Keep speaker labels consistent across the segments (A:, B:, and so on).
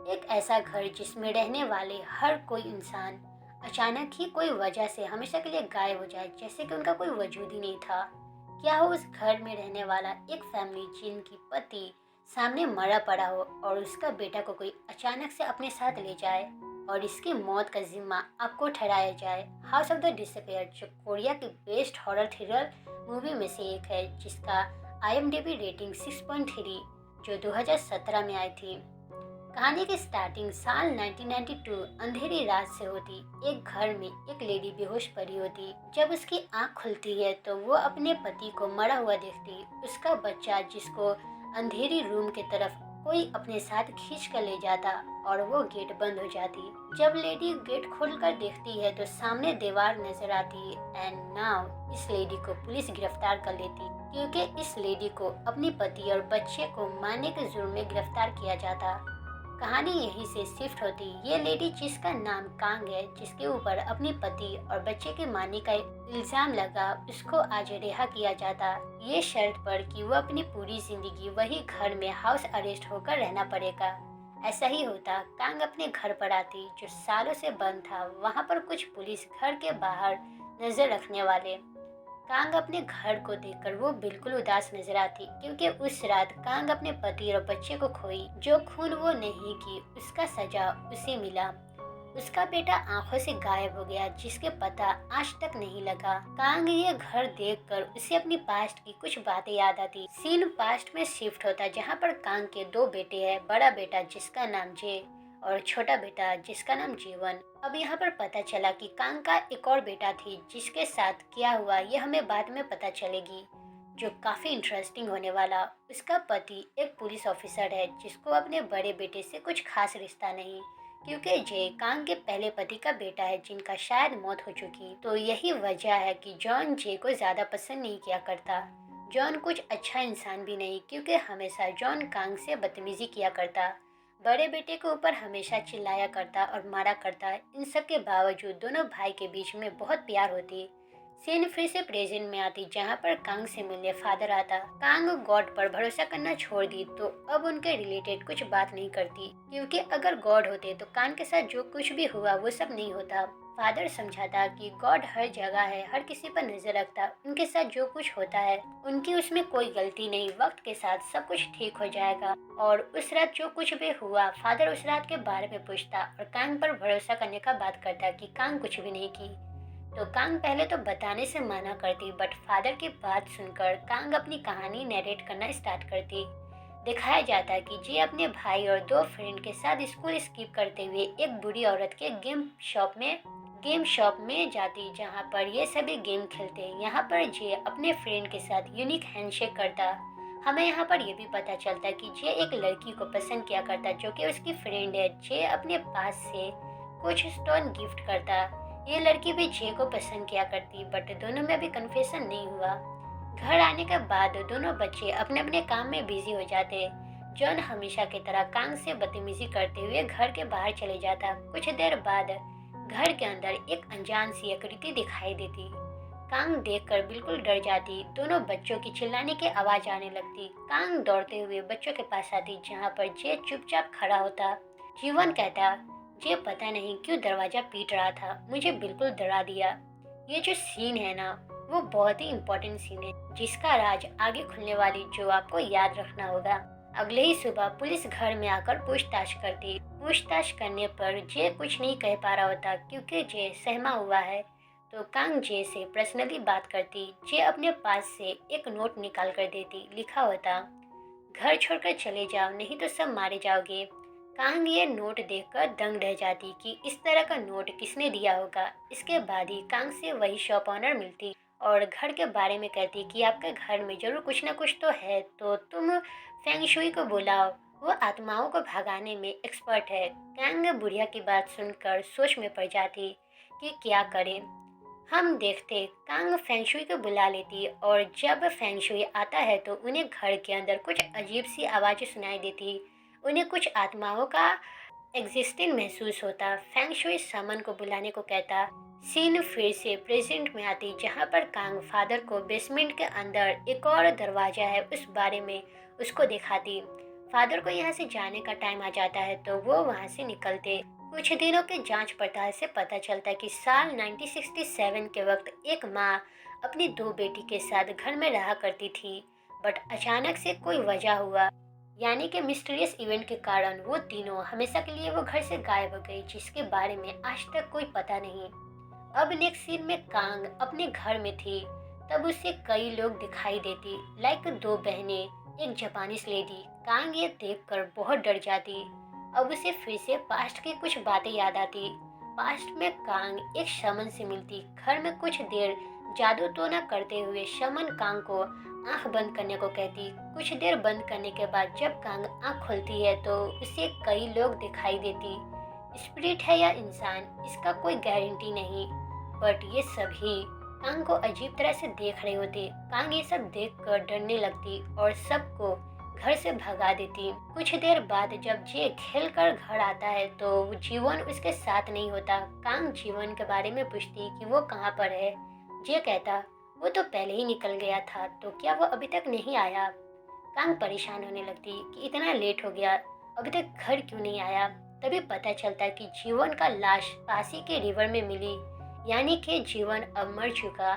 A: एक ऐसा घर जिसमें रहने वाले हर कोई इंसान अचानक ही कोई वजह से हमेशा के लिए गायब हो जाए, जैसे कि उनका कोई वजूद ही नहीं था। क्या हो उस घर में रहने वाला एक फैमिली जिनकी पति सामने मरा पड़ा हो और उसका बेटा को कोई अचानक से अपने साथ ले जाए और इसकी मौत का जिम्मा आपको ठहराया जाए। हाउस ऑफ द डिसअपेयर्ड जो कोरिया की बेस्ट हॉरर थ्रिलर मूवी में से एक है, जिसका IMDb रेटिंग 6.3 जो 2017 में आई थी। कहानी की स्टार्टिंग साल 1992 अंधेरी रात से होती। एक घर में एक लेडी बेहोश पड़ी होती। जब उसकी आंख खुलती है तो वो अपने पति को मरा हुआ देखती। उसका बच्चा जिसको अंधेरी रूम की तरफ कोई अपने साथ खींच कर ले जाता और वो गेट बंद हो जाती। जब लेडी गेट खोलकर देखती है तो सामने दीवार नजर आती। एंड नाउ इस लेडी को पुलिस गिरफ्तार कर लेती, क्योंकि इस लेडी को अपने पति और बच्चे को मारने के जुर्म में गिरफ्तार किया जाता। कहानी यहीं से शिफ्ट होती। ये लेडी जिसका नाम कांग है, जिसके ऊपर अपने पति और बच्चे के मारने का इल्जाम लगा, उसको आज रिहा किया जाता, ये शर्त पर कि वो अपनी पूरी जिंदगी वही घर में हाउस अरेस्ट होकर रहना पड़ेगा। ऐसा ही होता। कांग अपने घर पर आती जो सालों से बंद था। वहाँ पर कुछ पुलिस घर के बाहर नजर रखने वाले। कांग अपने घर को देखकर वो बिल्कुल उदास नजर आती, क्योंकि उस रात कांग अपने पति और बच्चे को खोई। जो खून वो नहीं की, उसका सजा उसे मिला। उसका बेटा आंखों से गायब हो गया, जिसके पता आज तक नहीं लगा। कांग ये घर देखकर उसे अपनी पास्ट की कुछ बातें याद आती। सीन पास्ट में शिफ्ट होता, जहाँ पर कांग के दो बेटे हैं। बड़ा बेटा जिसका नाम जे और छोटा बेटा जिसका नाम जीवन। अब यहाँ पर पता चला कि कांग का एक और बेटा थी, जिसके साथ क्या हुआ ये हमें बाद में पता चलेगी, जो काफी इंटरेस्टिंग होने वाला। उसका पति एक पुलिस ऑफिसर है, जिसको अपने बड़े बेटे से कुछ खास रिश्ता नहीं, क्योंकि जे कांग के पहले पति का बेटा है, जिनका शायद मौत हो चुकी। तो यही वजह है कि जॉन जे को ज्यादा पसंद नहीं किया करता। जॉन कुछ अच्छा इंसान भी नहीं, क्योंकि हमेशा जॉन कांग से बदतमीजी किया करता, बड़े बेटे के ऊपर हमेशा चिल्लाया करता और मारा करता। इन सब के बावजूद दोनों भाई के बीच में बहुत प्यार होती। सीन फिर से प्रेजेंट में आती, जहाँ पर कांग से मिलने फादर आता। कांग गॉड पर भरोसा करना छोड़ दी तो अब उनके रिलेटेड कुछ बात नहीं करती, क्योंकि अगर गॉड होते तो कांग के साथ जो कुछ भी हुआ वो सब नहीं होता। फादर समझाता कि गॉड हर जगह है, हर किसी पर नजर रखता, उनके साथ जो कुछ होता है उनकी उसमें कोई गलती नहीं, वक्त के साथ सब कुछ ठीक हो जाएगा। और उस रात जो कुछ भी हुआ, फादर उस रात के बारे में पूछता और कांग पर भरोसा करने का बात करता कि कांग कुछ भी नहीं की। तो कांग पहले तो बताने से मना करती, बट फादर की बात सुनकर कांग अपनी कहानी नरेट करना स्टार्ट करती। दिखाया जाता कि जे अपने भाई और दो फ्रेंड के साथ स्कूल स्किप करते हुए एक बुरी औरत के गेम शॉप में जाती, जहां पर ये सभी गेम खेलते। यहाँ पर जे अपने फ्रेंड के साथ यूनिक हैंडशेक करता। हमें यहाँ पर ये भी पता चलता कि जे एक लड़की को पसंद किया करता, जो कि उसकी फ्रेंड है। जे अपने पास से कुछ स्टोन गिफ्ट करता। ये लड़की भी जे को पसंद किया करती, बट दोनों में अभी कन्फेशन नहीं हुआ। घर आने के बाद दोनों बच्चे अपने अपने काम में बिजी हो जाते। जॉन हमेशा की तरह कांग से बदतमीजी करते हुए घर के बाहर चले जाता। कुछ देर बाद घर के अंदर एक अनजान सी आकृति दिखाई देती। कांग देखकर बिल्कुल डर जाती। दोनों बच्चों की चिल्लाने की आवाज आने लगती। कांग दौड़ते हुए बच्चों के पास आती, जहाँ पर जे चुपचाप खड़ा होता। जीवन कहता, जे पता नहीं क्यों दरवाजा पीट रहा था, मुझे बिल्कुल डरा दिया। ये जो सीन है ना, वो बहुत ही इम्पोर्टेंट सीन है, जिसका राज आगे खुलने वाली, जो आपको याद रखना होगा। अगले ही सुबह पुलिस घर में आकर पूछताछ करती। पूछताछ करने पर जे कुछ नहीं कह पा रहा होता, क्योंकि जे सहमा हुआ है। तो कांग जे से पर्सनली बात करती। जे अपने पास से एक नोट निकाल कर देती। लिखा होता, घर छोड़कर चले जाओ, नहीं तो सब मारे जाओगे। कांग ये नोट देखकर दंग रह जाती कि इस तरह का नोट किसने दिया होगा। इसके बाद ही कांग से वही शॉप ऑनर मिलती और घर के बारे में कहती कि आपके घर में जरूर कुछ ना कुछ तो है, तो तुम फेंग शुई को बुलाओ, वो आत्माओं को भगाने में एक्सपर्ट है। कांग बुढ़िया की बात सुनकर सोच में पड़ जाती कि क्या करें। हम देखते कांग फेंग शुई को बुला लेती, और जब फेंग शुई आता है तो उन्हें घर के अंदर कुछ अजीब सी आवाज़ें सुनाई देती। उन्हें कुछ आत्माओं का एग्जिस्टिंग महसूस होता। फेंग शुई समन को बुलाने को कहता। सीन फिर से प्रेजेंट में आती, जहाँ पर कांग फादर को बेसमेंट के अंदर एक और दरवाजा है उस बारे में उसको दिखाती। फादर को यहाँ से जाने का टाइम आ जाता है तो वो वहाँ से निकलते। कुछ दिनों के जांच पड़ताल से पता चलता है कि साल 1967 के वक्त एक माँ अपनी दो बेटी के साथ घर में रहा करती थी। बट अचानक से कोई वजह हुआ, यानी कि मिस्टीरियस इवेंट के कारण वो तीनों हमेशा के लिए वो घर से गायब हो गई, जिसके बारे में आज तक कोई पता नहीं। अब नेक्स्ट सीन में कांग अपने घर में थी, तब उसे कई लोग दिखाई देती, लाइक दो बहनें, एक जापानीज लेडी। कांग ये देखकर बहुत डर जाती। अब उसे फिर से पास्ट की कुछ बातें याद आती। पास्ट में कांग एक शमन से मिलती, घर में कुछ देर जादू टोना करते हुए शमन कांग को आंख बंद करने को कहती। कुछ देर बंद करने के बाद जब कांग आंख खोलती है तो उसे कई लोग दिखाई देती। स्पिरिट है या इंसान, इसका कोई गारंटी नहीं, बट ये सभी कांग को अजीब तरह से देख रहे होते। कांग ये सब देखकर डरने लगती और सबको घर से भगा देती। कुछ देर बाद जब जे खेल कर घर आता है तो जीवन उसके साथ नहीं होता। कांग जीवन के बारे में पूछती कि वो कहाँ पर है। जे कहता वो तो पहले ही निकल गया था, तो क्या वो अभी तक नहीं आया। कांग परेशान होने लगती कि इतना लेट हो गया, अभी तक घर क्यों नहीं आया। तभी पता चलता कि जीवन का लाश पासी के रिवर में मिली, यानी कि जीवन अब मर चुका।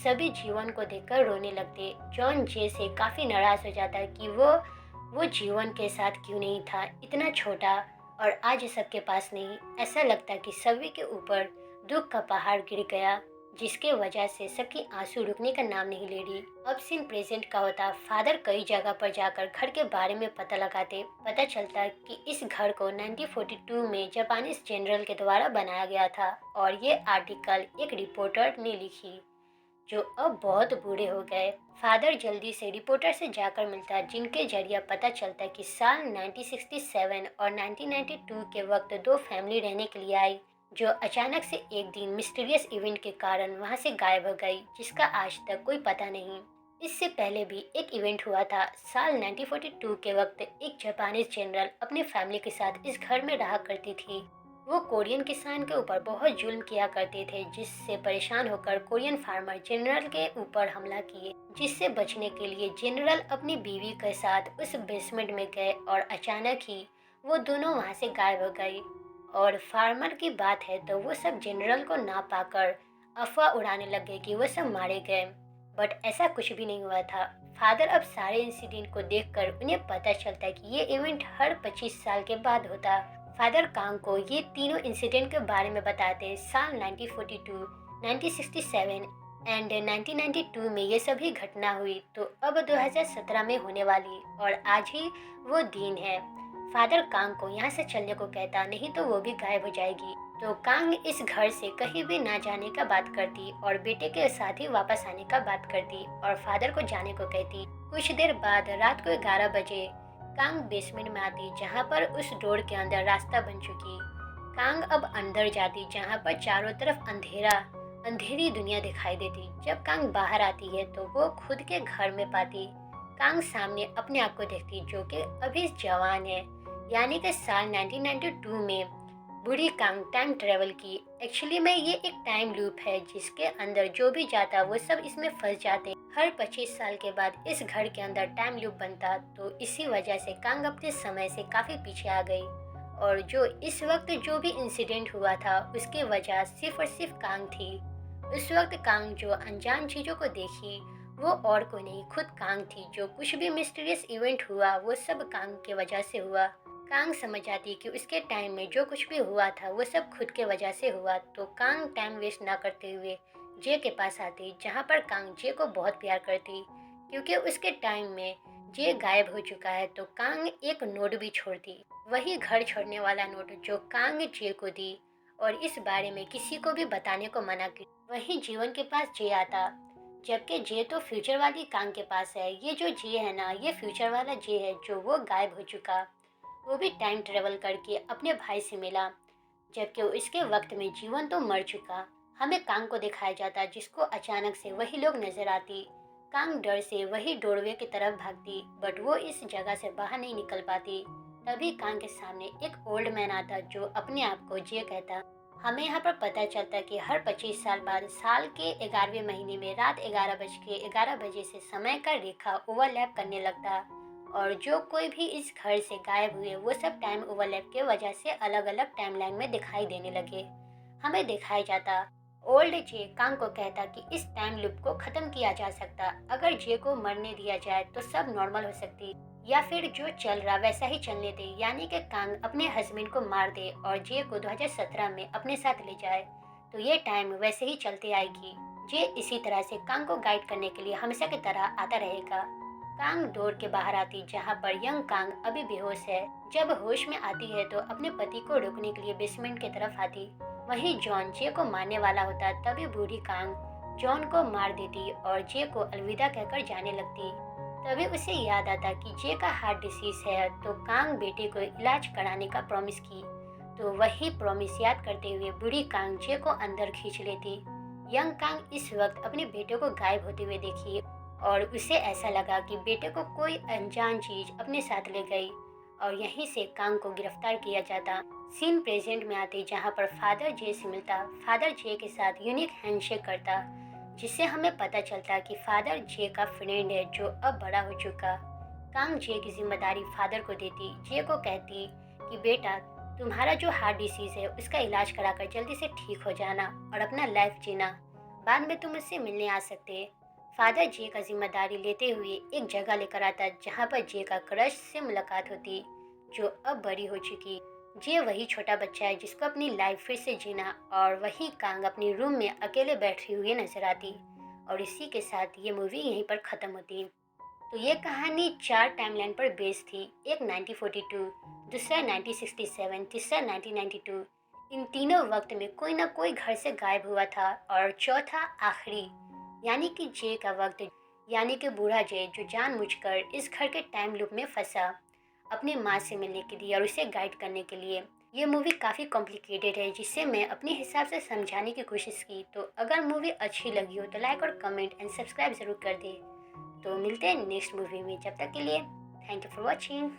A: सभी जीवन को देखकर रोने लगते। जॉन जे से काफी नाराज हो जाता है कि वो जीवन के साथ क्यों नहीं था, इतना छोटा और आज सबके पास नहीं। ऐसा लगता कि सभी के ऊपर दुख का पहाड़ गिर गया, जिसके वजह से सबकी आंसू रुकने का नाम नहीं ले रही। अब सीन प्रेजेंट का होता। फादर कई जगह पर जाकर घर के बारे में पता लगाते। पता चलता कि इस घर को 1942 में जापानीज जनरल के द्वारा बनाया गया था और ये आर्टिकल एक रिपोर्टर ने लिखी, जो अब बहुत बूढ़े हो गए। फादर जल्दी से रिपोर्टर से जाकर मिलता, जिनके जरिए पता चलता कि साल 1967 और 1992 के वक्त दो फैमिली रहने के लिए आई, जो अचानक से एक दिन मिस्टीरियस इवेंट के कारण वहां से गायब हो गई, जिसका आज तक कोई पता नहीं। इससे पहले भी एक इवेंट हुआ था। साल 1942 के वक्त एक जापानीज जनरल अपनी फैमिली के साथ इस घर में रहा करती थी। वो कोरियन किसान के ऊपर बहुत जुल्म किया करते थे, जिससे परेशान होकर कोरियन फार्मर जनरल के ऊपर हमला किए। जिससे बचने के लिए जनरल अपनी बीवी के साथ उस बेसमेंट में गए और अचानक ही वो दोनों वहां से गायब हो गई। और फार्मर की बात है तो वो सब जनरल को ना पाकर अफवाह उड़ाने लग गए कि वो सब मारे गए, बट ऐसा कुछ भी नहीं हुआ था। फादर अब सारे इंसिडेंट को देखकर उन्हें पता चलता कि ये इवेंट हर 25 साल के बाद होता। फादर कांग को ये तीनों इंसिडेंट के बारे में बताते। साल 1942, 1967 एंड 1992 में ये सभी घटना हुई, तो अब 2017 में होने वाली और आज ही वो दिन है। फादर कांग को यहाँ से चलने को कहता, नहीं तो वो भी गायब हो जाएगी। तो कांग इस घर से कहीं भी ना जाने का बात करती और बेटे के साथ ही वापस आने का बात करती और फादर को जाने को कहती। कुछ देर बाद रात को 11 बजे कांग बेसमेंट में आती, जहाँ पर उस डोर के अंदर रास्ता बन चुकी। कांग अब अंदर जाती, जहाँ पर चारों तरफ अंधेरी दुनिया दिखाई देती। जब कांग बाहर आती है तो वो खुद के घर में पाती कांग सामने अपने आप को देखती, जो कि अभी जवान है, यानी कि साल 1992 में बूढ़ी कांग टाइम ट्रेवल की। एक्चुअली में ये एक टाइम लूप है, जिसके अंदर जो भी जाता वो सब इसमें फंस जाते। हर 25 साल के बाद इस घर के अंदर टाइम लूप बनता, तो इसी वजह से कांग अपने समय से काफी पीछे आ गई। और जो इस वक्त जो भी इंसिडेंट हुआ था उसकी वजह सिर्फ और सिर्फ कांग थी। उस वक्त कांग जो अनजान चीजों को देखी वो और कोई नहीं, खुद कांग थी। जो कुछ भी मिस्टीरियस इवेंट हुआ वो सब कांग की वजह से हुआ। कांग समझ आती कि उसके टाइम में जो कुछ भी हुआ था वो सब खुद के वजह से हुआ। तो कांग टाइम वेस्ट ना करते हुए जे के पास आती, जहाँ पर कांग जे को बहुत प्यार करती, क्योंकि उसके टाइम में जे गायब हो चुका है। तो कांग एक नोट भी छोड़ती, वही घर छोड़ने वाला नोट जो कांग जे को दी और इस बारे में किसी को भी बताने को मना की। वही जीवन के पास जे आता, जबकि जे तो फ्यूचर वाली कांग के पास है। ये जो जे है ना, ये फ्यूचर वाला जे है जो वो गायब हो चुका। वो भी टाइम ट्रेवल करके अपने भाई से मिला, जबकि इसके वक्त में जीवन तो मर चुका। हमें कांग को दिखाया जाता, जिसको अचानक से वही लोग नजर आती। कांग डर से वही डोरवे की तरफ भागती, बट वो इस जगह से बाहर नहीं निकल पाती। तभी कांग के सामने एक ओल्ड मैन आता, जो अपने आप को जे कहता। हमें यहाँ पर पता चलता कि हर 25 साल बाद साल के 11वें महीने में रात 11 बज के 11 बजे से समय का रेखा ओवरलैप करने लगता और जो कोई भी इस घर से गायब हुए वो सब टाइम ओवरलैप के वजह से अलग अलग टाइमलाइन में दिखाई देने लगे। हमें दिखाया जाता ओल्ड जे कांग को कहता कि इस टाइम लूप को खत्म किया जा सकता, अगर जे को मरने दिया जाए तो सब नॉर्मल हो सकती, या फिर जो चल रहा वैसा ही चलने दे, यानी कि कांग अपने हस्बैंड को मार दे और जे को 2017 में अपने साथ ले जाए तो ये टाइम वैसे ही चलते आएगी। जे इसी तरह से कांग को गाइड करने के लिए हमेशा की तरह आता रहेगा। कांग डोर के बाहर आती जहाँ पर यंग कांग अभी बेहोश है। जब होश में आती है तो अपने पति को रोकने के लिए बेसमेंट की तरफ आती। वहीं जॉन जे को मारने वाला होता, तभी बूढ़ी कांग जॉन को मार देती और जे को अलविदा कहकर जाने लगती। तभी उसे याद आता कि जे का हार्ट डिसीज है, तो कांग बेटे को इलाज कराने का प्रॉमिस की। तो वही प्रॉमिस याद करते हुए बूढ़ी कांग जे को अंदर खींच लेती। यंग कांग इस वक्त अपने बेटे को गायब होते हुए देखी और उसे ऐसा लगा कि बेटे को कोई अनजान चीज अपने साथ ले गई और यहीं से कांग को गिरफ्तार किया जाता। सीन प्रेजेंट में आती जहां पर फादर जे से मिलता, फादर जे के साथ यूनिक हैंडशेक करता, जिससे हमें पता चलता कि फादर जे का फ्रेंड है जो अब बड़ा हो चुका। कांग जे की जिम्मेदारी फादर को देती, जे को कहती कि बेटा तुम्हारा जो हार्ट डिसीज है उसका इलाज कराकर जल्दी से ठीक हो जाना और अपना लाइफ जीना, बाद में तुम उससे मिलने आ सकते। फादर जे का जिम्मेदारी लेते हुए एक जगह लेकर आता जहाँ पर जे का क्रश से मुलाकात होती, जो अब बड़ी हो चुकी। जे वही छोटा बच्चा है जिसको अपनी लाइफ फिर से जीना, और वही कांग अपनी रूम में अकेले बैठी हुई नजर आती। और इसी के साथ ये मूवी यहीं पर ख़त्म होती। तो ये कहानी 4 टाइमलाइन पर बेस्ड थी, एक 1942, दूसरा 1967, तीसरा 1992। इन तीनों वक्त में कोई ना कोई घर से गायब हुआ था, और चौथा आखिरी यानी कि जे का वक्त, यानी कि बूढ़ा जे जो जानबूझकर इस घर के टाइम लूप में फंसा अपनी माँ से मिलने के लिए और उसे गाइड करने के लिए। ये मूवी काफ़ी कॉम्प्लिकेटेड है जिसे मैं अपने हिसाब से समझाने की कोशिश की। तो अगर मूवी अच्छी लगी हो तो लाइक और कमेंट एंड सब्सक्राइब ज़रूर कर दे। तो मिलते हैं नेक्स्ट मूवी में, जब तक के लिए थैंक यू फॉर वॉचिंग।